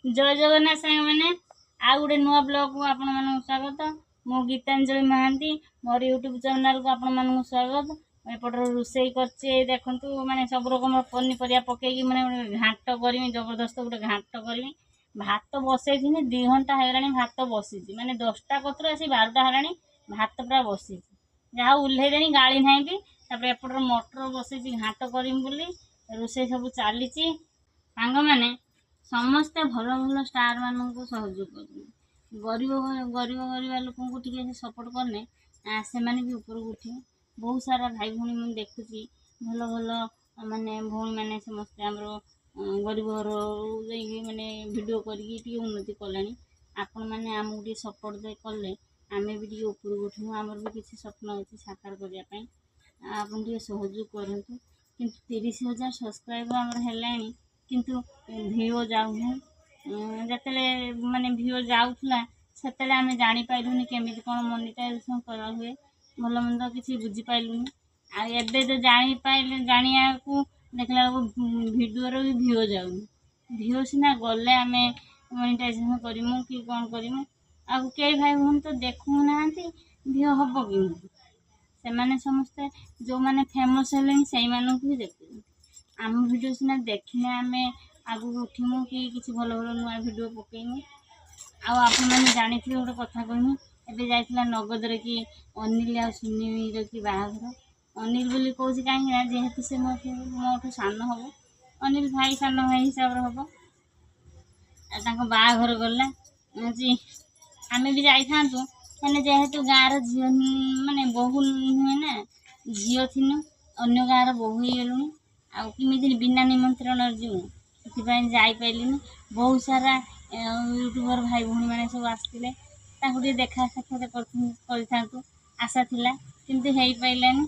जय जगन्नाथ सांग मैंने आ गोटे नुआ ब्लॉग को आपण मानक स्वागत। मो गीतांजलि महांती मोर यूट्यूब चैनल को आपण मानक स्वागत। एपटर रोषे कर देखु माने सब रकम पनीपरिया पकईकि माने घाट करमी जबरदस्त गोटे घाट करमी। भात बसई थी 2 घंटा है भात बसी माने 10टा कतर आसी 12टा है भात पूरा बसी जहाँ उल्हे देनी गाड़ी ना भी एपटर मटर बसई घाट करमी बोली रोषे सब चली सांग मैंने समस्ते भल भल स्टार मानक सहयोग कर गरीब गरीब गरीब लोक टे सपोर्ट करने से भी ऊपर उठे। बहुत सारा भाई भौणी मुझे देखुची भल भल माने भौणी मैंने समस्ते आमर गरीब घर माने वीडियो करके उन्नति कले आपण मैंने आमको टे सपोर्ट दे कले आम भी ऊपर उठू आमर भी किसी स्वप्न अच्छी साकार करने आपन टे सहयोग करूँ। कि 30,000 सब्सक्राइबर आमर है किंतु भिओ जाऊँ जिते माने भिओ जाऊला से आम जापारूनी केमी कौन मोनेटाइजेशन करा हुए भल मंद किसी बुझीपारूनी आबे तो जापारे जाना को देखला भिडियो भी भिओ जाऊनी भिओ सीना गले आम मोनेटाइजेशन करूँ कि कौन करूँ आउ कई भाई भौन तो देखू ना भिओ हम कि से समस्ते जो मैंने फेमस है से भी देखू आम वीडियो सीना देखने आम आगू उठीमु कि किसी भल भल नुआ वीडियो पकईमु आपने जानी गोटे कथा कहमु एबे जाइथिला नगद रे कि अनिल आ सुनील की बाहाघर अनिल बोली कहूँ कहीं जेहेतु से मोठू सान हम अनिल भाई सान भाई हिसाब हम बाहाघर गला आम भी जाइथांतु मैंने जेहेतु गाँव झील माने बहु नुहे ना झील थिनु अन्य गाँव बहु होगलुणी आमि बिना निमंत्रण जीव से बहुत सारा यूट्यूबर भाई भौणी मैंने सब आसते देखा साक्षात कर आशा थिला किंतु हो पारानी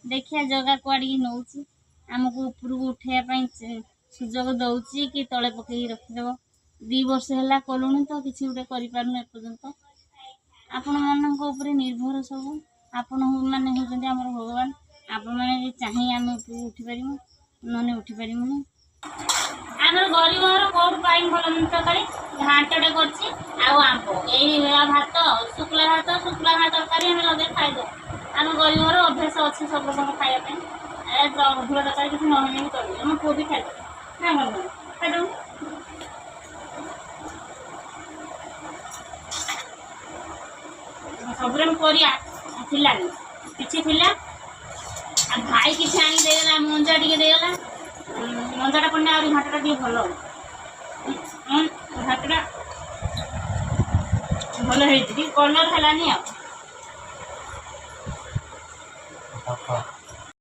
देखिया जगह कुआड़ी नौ आमको ऊपर को उठाई सुजोग दौची कि तले पकई रखिदेव 2 वर्ष है कलुणी तो किसी गोटे करपारूँ एपर्यंत आपण मान निर्भर सब आपण मैंने होती आम भगवान आपण मैंने चाहिए आम उठी पारू नने उठी पारूनी आमर गरीब घर कौट पाई भल तरकारी घाटे करम्ब यही भात शुक्ला भात तरकारी आम लगे खाईदे आम गरीब घर अभ्यास अच्छे सब रकम खायापी ढोल तरकारी किसी ना भी करें आम पुओ भी खाई ना भल खाईदे सब परिया किसी भाई किसी आनीदेला मंजा टे देगला मंजाटा पड़े आ घाटा टे भल घाटा भल कलर है।